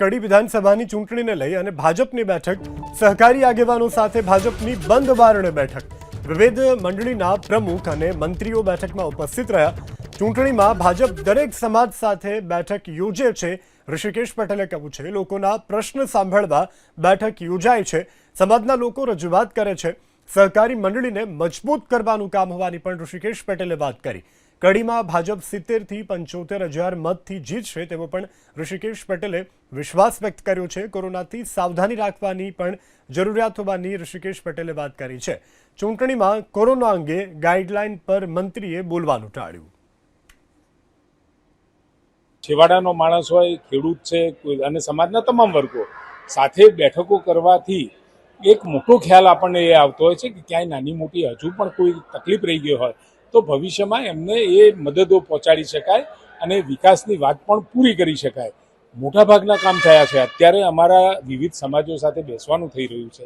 કડી વિધાનસભાની ચૂંટણીને લઈ અને ભાજપની બેઠક સહકારી આગેવાનો સાથે ભાજપની બંધ બારણે બેઠક વિવિધ મંડળીના પ્રમુખ અને મંત્રીઓ બેઠકમાં ઉપસ્થિત રહ્યા। ચૂંટણીમાં ભાજપ દરેક સમાજ સાથે બેઠક યોજે છે। ઋષિકેશ પટેલે કહ્યું છે લોકોના પ્રશ્ન સાંભળવા બેઠક યોજાય છે, સમાજના લોકો રજૂઆત કરે છે, સહકારી મંડળીને મજબૂત કરવાનું કામ હોવાની પણ ઋષિકેશ પટેલે વાત કરી। કડીમાં ભાજપ 70 થી 75,000 મતથી જીતશે તેવો પણ ઋષિકેશ પટેલે વિશ્વાસ વ્યક્ત કર્યો છે। કોરોનાથી સાવધાની રાખવાની પણ જરૂરિયાત હોવાની ઋષિકેશ પટેલે વાત કરી છે। ચૂંટણીમાં કોરોના અંગે ગાઈડલાઈન પર મંત્રીએ બોલવાનું ટાળ્યું। છેવાડાનો માણસ હોય, ખેડૂત છે અને સમાજના તમામ વર્ગો સાથે બેઠકો કરવાથી એક મોટો ખ્યાલ આપણને એ આવતો હોય છે કે ક્યાંય નાની મોટી હજુ પણ કોઈ તકલીફ રહી ગઈ હોય તો ભવિષ્યમાં એમને એ મદદો પહોંચાડી શકાય અને વિકાસની વાત પણ પૂરી કરી શકાય। મોટાભાગના કામ થયા છે। અત્યારે અમારા વિવિધ સમાજો સાથે બેસવાનું થઈ રહ્યું છે।